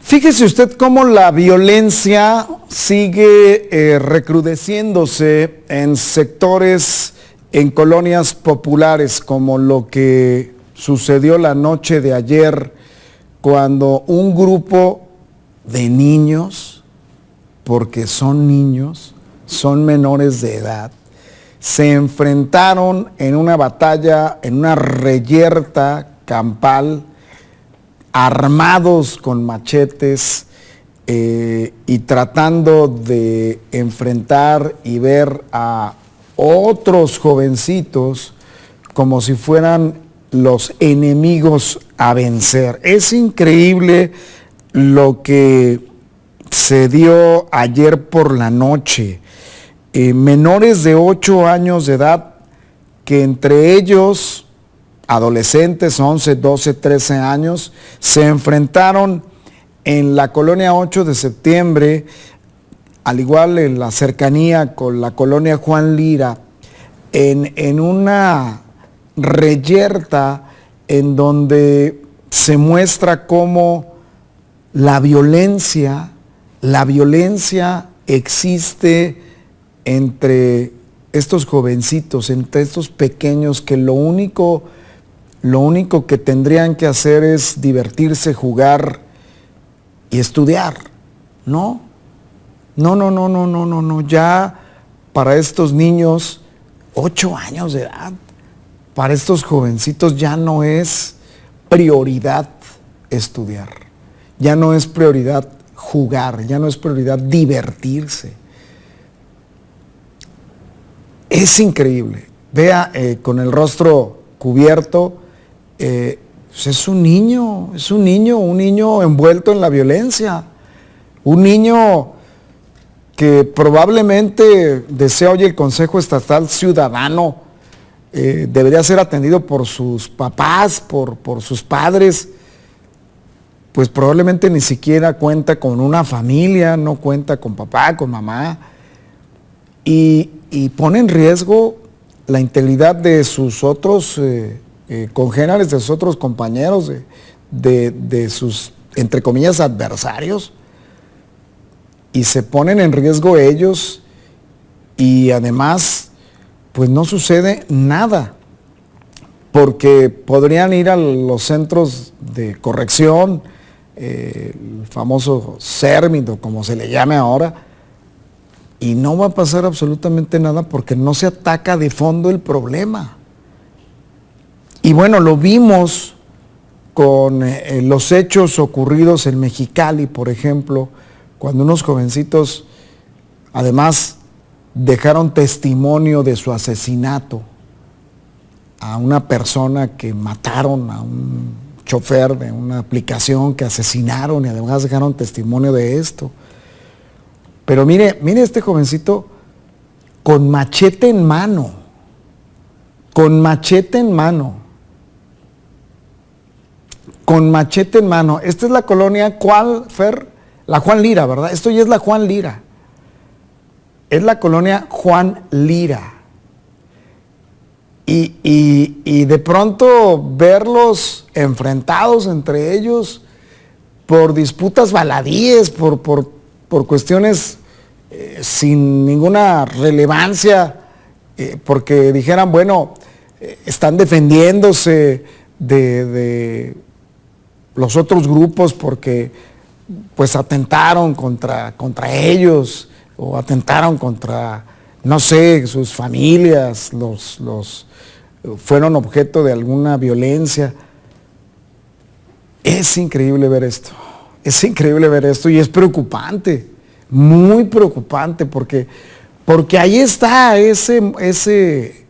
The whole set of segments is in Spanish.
Fíjese usted cómo la violencia sigue recrudeciéndose en sectores, en colonias populares, como lo que sucedió la noche de ayer, cuando un grupo de niños, porque son niños, son menores de edad, se enfrentaron en una batalla, en una reyerta campal, armados con machetes y tratando de enfrentar y ver a otros jovencitos como si fueran los enemigos a vencer. Es increíble lo que se dio ayer por la noche. Menores de 8 años de edad, que entre ellos adolescentes, 11, 12, 13 años, se enfrentaron en la colonia 8 de septiembre, al igual en la cercanía con la colonia Juan Lira, en una reyerta en donde se muestra cómo la violencia existe entre estos jovencitos, entre estos pequeños, que lo único que tendrían que hacer es divertirse, jugar y estudiar. No, ya para estos niños, 8 años de edad, para estos jovencitos ya no es prioridad estudiar, ya no es prioridad jugar, ya no es prioridad divertirse. Es increíble. Vea, con el rostro cubierto, es un niño envuelto en la violencia, un niño que probablemente desea hoy el Consejo Estatal Ciudadano, debería ser atendido por sus papás, por sus padres, pues probablemente ni siquiera cuenta con una familia, no cuenta con papá, con mamá, y pone en riesgo la integridad de sus otros congéneres, de sus otros compañeros, de sus, entre comillas, adversarios, y se ponen en riesgo ellos, y además, pues no sucede nada, porque podrían ir a los centros de corrección, el famoso CERMIT, como se le llame ahora, y no va a pasar absolutamente nada porque no se ataca de fondo el problema. Y bueno, lo vimos con los hechos ocurridos en Mexicali, por ejemplo, cuando unos jovencitos, además, dejaron testimonio de su asesinato a una persona que mataron, a un chofer de una aplicación que asesinaron, y además dejaron testimonio de esto. Pero mire este jovencito con machete en mano, con machete en mano. Esta es la colonia, ¿cuál, Fer? La Juan Lira, ¿verdad? Esto ya es la Juan Lira. Es la colonia Juan Lira. Y de pronto verlos enfrentados entre ellos por disputas baladíes, por cuestiones sin ninguna relevancia, porque dijeran, bueno, están defendiéndose de los otros grupos porque pues atentaron contra ellos, o atentaron contra, no sé, sus familias, fueron objeto de alguna violencia. Es increíble ver esto. Es increíble ver esto y es preocupante, muy preocupante, porque ahí está ese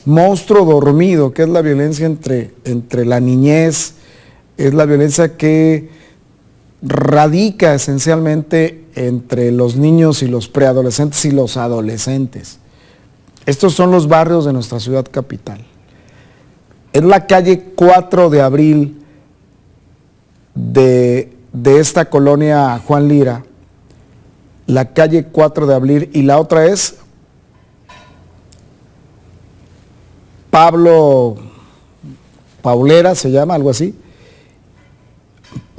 monstruo dormido que es la violencia entre la niñez, es la violencia que radica esencialmente entre los niños y los preadolescentes y los adolescentes. Estos son los barrios de nuestra ciudad capital. Es la calle 4 de abril de esta colonia Juan Lira, la calle 4 de abril, y la otra es Paulera, se llama, algo así.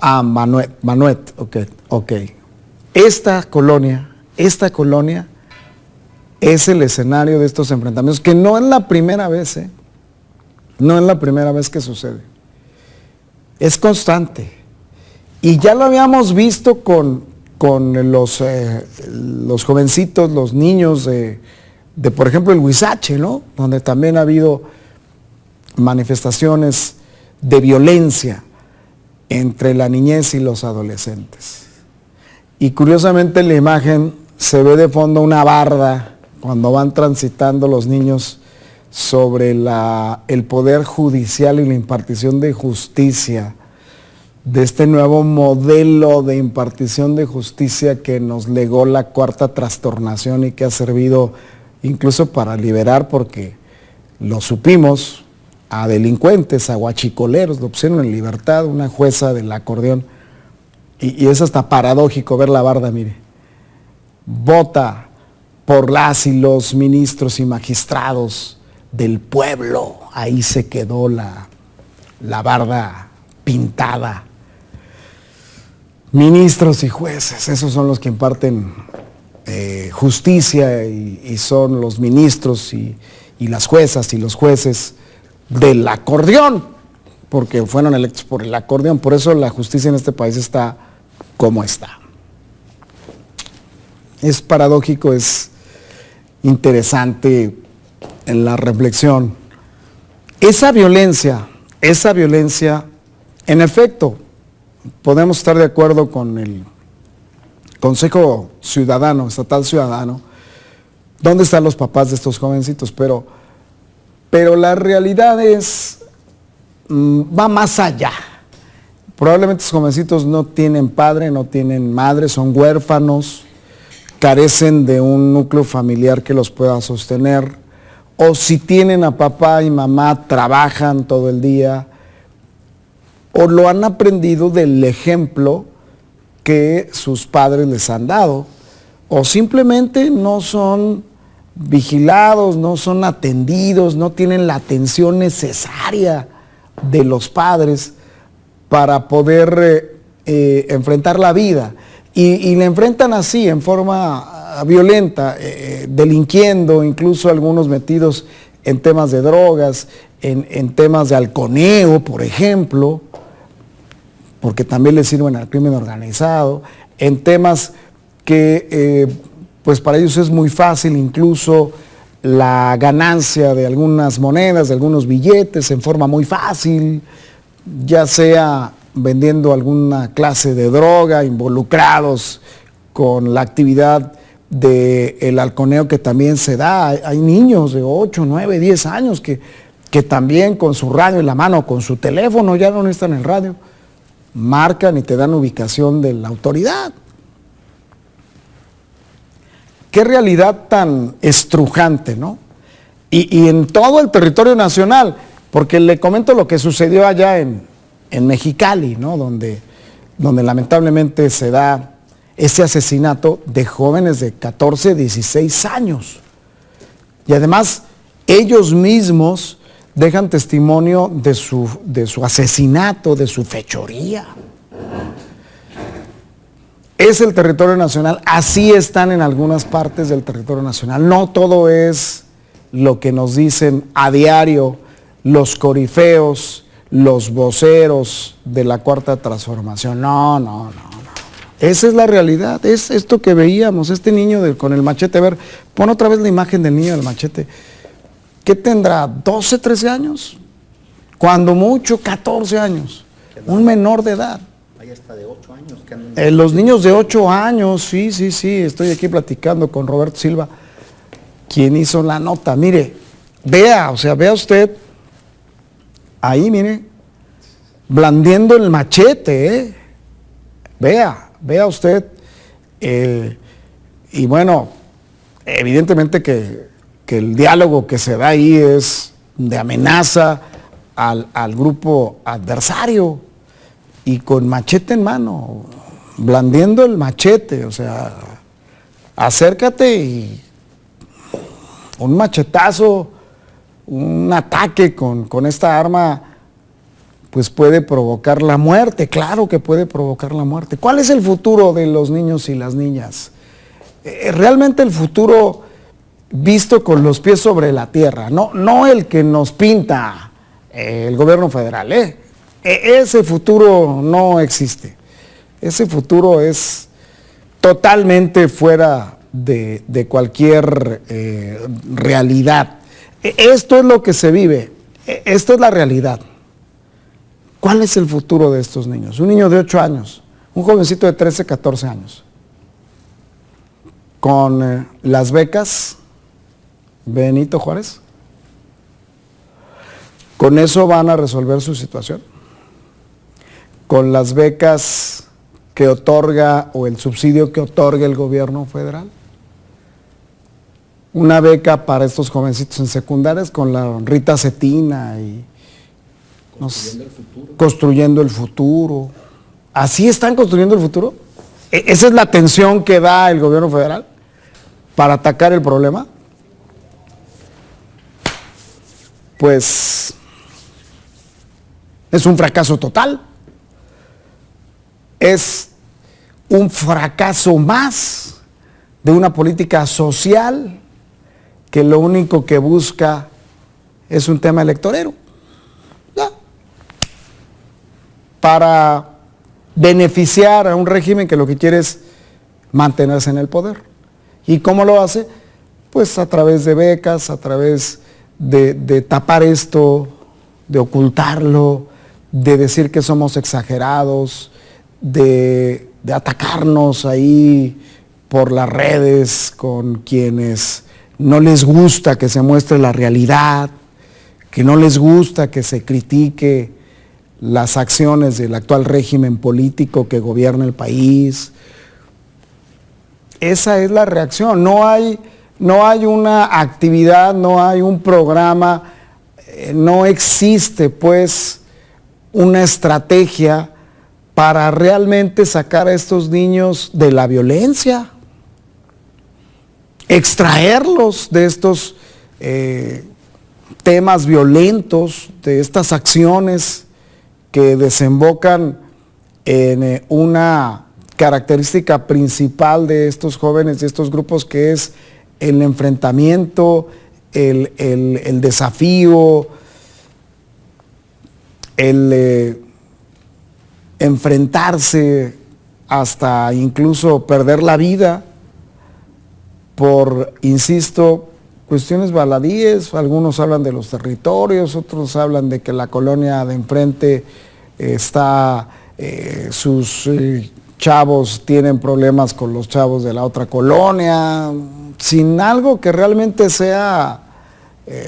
Manuet, ok. Esta colonia es el escenario de estos enfrentamientos, que no es la primera vez, no es la primera vez que sucede. Es constante. Y ya lo habíamos visto con los jovencitos, los niños de por ejemplo, el Huizache, ¿no? Donde también ha habido manifestaciones de violencia entre la niñez y los adolescentes. Y curiosamente en la imagen se ve de fondo una barda cuando van transitando los niños sobre el poder judicial y la impartición de justicia, de este nuevo modelo de impartición de justicia que nos legó la Cuarta Trastornación y que ha servido incluso para liberar, porque lo supimos, a delincuentes, a guachicoleros, lo pusieron en libertad, una jueza del acordeón, y es hasta paradójico ver la barda, mire, vota por las y los ministros y magistrados del pueblo, ahí se quedó la barda pintada. Ministros y jueces, esos son los que imparten justicia y son los ministros y las juezas y los jueces del acordeón, porque fueron electos por el acordeón. Por eso la justicia en este país está como está. Es paradójico, es interesante en la reflexión. Esa violencia, en efecto, podemos estar de acuerdo con el Consejo Ciudadano, Estatal Ciudadano, ¿dónde están los papás de estos jovencitos? Pero la realidad va más allá. Probablemente estos jovencitos no tienen padre, no tienen madre, son huérfanos, carecen de un núcleo familiar que los pueda sostener, o si tienen a papá y mamá, trabajan todo el día, o lo han aprendido del ejemplo que sus padres les han dado, o simplemente no son vigilados, no son atendidos, no tienen la atención necesaria de los padres para poder enfrentar la vida. Y la enfrentan así, en forma violenta, delinquiendo, incluso algunos metidos en temas de drogas, en temas de halconeo, por ejemplo, porque también les sirven al crimen organizado, en temas que pues para ellos es muy fácil, incluso la ganancia de algunas monedas, de algunos billetes en forma muy fácil, ya sea vendiendo alguna clase de droga, involucrados con la actividad del halconeo que también se da. Hay niños de 8, 9, 10 años que también con su radio en la mano, con su teléfono, ya no necesitan el radio, marcan y te dan ubicación de la autoridad. Qué realidad tan estrujante, ¿no? Y en todo el territorio nacional, porque le comento lo que sucedió allá en Mexicali, ¿no? Donde lamentablemente se da ese asesinato de jóvenes de 14, 16 años. Y además ellos mismos dejan testimonio de su asesinato, de su fechoría. Es el territorio nacional, así están en algunas partes del territorio nacional. No todo es lo que nos dicen a diario los corifeos, los voceros de la Cuarta Transformación. No. Esa es la realidad, es esto que veíamos, este niño con el machete. A ver, pon otra vez la imagen del niño del machete. ¿Qué tendrá? ¿12, 13 años? Cuando mucho, 14 años. Un menor de edad. Hay hasta de 8 años que andan. Los niños de 8 años, sí. Estoy aquí platicando con Roberto Silva, quien hizo la nota. Mire, vea usted, ahí mire, blandiendo el machete, Vea usted, y bueno, evidentemente que el diálogo que se da ahí es de amenaza al grupo adversario, y con machete en mano, blandiendo el machete, o sea, acércate y un machetazo, un ataque con esta arma, pues puede provocar la muerte, claro que puede provocar la muerte. ¿Cuál es el futuro de los niños y las niñas? Realmente el futuro visto con los pies sobre la tierra, no el que nos pinta el gobierno federal, ese futuro no existe. Ese futuro es totalmente fuera de cualquier realidad. Esto es lo que se vive, esto es la realidad. ¿Cuál es el futuro de estos niños? Un niño de 8 años, un jovencito de 13, 14 años, con las becas Benito Juárez, ¿con eso van a resolver su situación? ¿Con las becas que otorga o el subsidio que otorga el gobierno federal? Una beca para estos jovencitos en secundarias con la Rita Cetina y construyendo el futuro. ¿Así están construyendo el futuro? ¿Esa es la atención que da el gobierno federal para atacar el problema? Pues es un fracaso total. Es un fracaso más de una política social que lo único que busca es un tema electorero. ¿Ya? Para beneficiar a un régimen que lo que quiere es mantenerse en el poder. ¿Y cómo lo hace? Pues a través de becas, a través de tapar esto, de ocultarlo, de decir que somos exagerados, de atacarnos ahí por las redes con quienes no les gusta que se muestre la realidad, que no les gusta que se critique las acciones del actual régimen político que gobierna el país. Esa es la reacción. No hay una actividad, no hay un programa, no existe pues una estrategia para realmente sacar a estos niños de la violencia, extraerlos de estos temas violentos, de estas acciones que desembocan en una característica principal de estos jóvenes, de estos grupos, que es el enfrentamiento, el desafío, el enfrentarse hasta incluso perder la vida por, insisto, cuestiones baladíes. Algunos hablan de los territorios, otros hablan de que la colonia de enfrente está, sus chavos tienen problemas con los chavos de la otra colonia, sin algo que realmente sea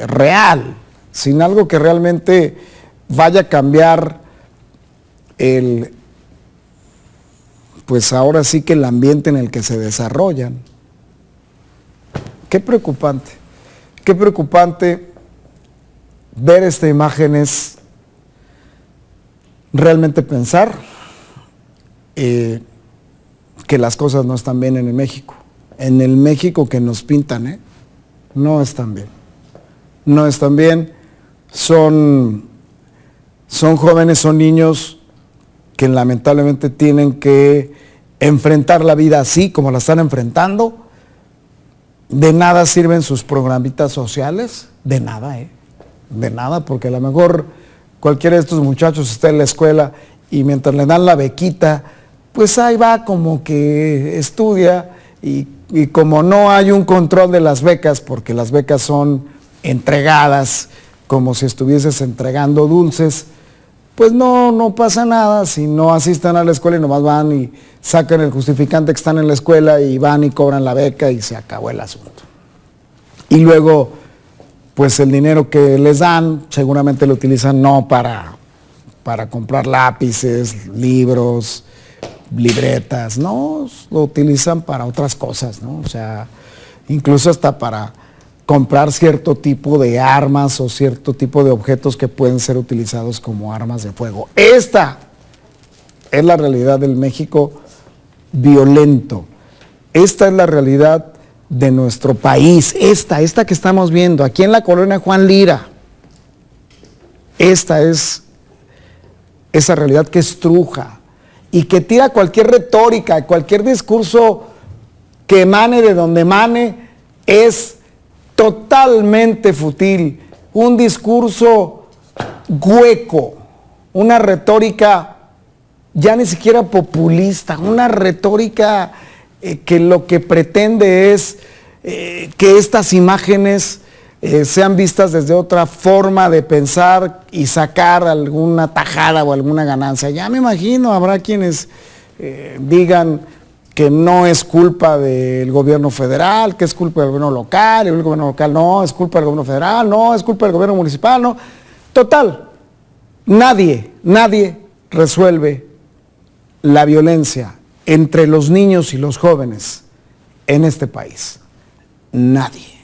real, sin algo que realmente vaya a cambiar pues ahora sí que el ambiente en el que se desarrollan. Qué preocupante ver esta imagen, es realmente pensar que las cosas no están bien en el México. En el México que nos pintan, no están bien. No están bien. Son jóvenes, son niños que lamentablemente tienen que enfrentar la vida así como la están enfrentando. De nada sirven sus programitas sociales, de nada, de nada, porque a lo mejor cualquiera de estos muchachos está en la escuela y mientras le dan la bequita, pues ahí va como que estudia, y como no hay un control de las becas, porque las becas son entregadas como si estuvieses entregando dulces, pues no pasa nada si no asisten a la escuela y nomás van y sacan el justificante que están en la escuela y van y cobran la beca y se acabó el asunto. Y luego, pues el dinero que les dan seguramente lo utilizan no para comprar lápices, libros, libretas, no, lo utilizan para otras cosas, ¿no? O sea, incluso hasta para comprar cierto tipo de armas o cierto tipo de objetos que pueden ser utilizados como armas de fuego. Esta es la realidad del México violento. Esta es la realidad de nuestro país. Esta que estamos viendo aquí en la colonia Juan Lira. Esta es esa realidad que estruja y que tira cualquier retórica, cualquier discurso que emane de donde emane, es totalmente fútil. Un discurso hueco, una retórica ya ni siquiera populista, una retórica que lo que pretende es que estas imágenes sean vistas desde otra forma de pensar y sacar alguna tajada o alguna ganancia. Ya me imagino, habrá quienes digan que no es culpa del gobierno federal, que es culpa del gobierno local, y el gobierno local no, es culpa del gobierno federal, no, es culpa del gobierno municipal, no. Total, nadie resuelve la violencia entre los niños y los jóvenes en este país. Nadie.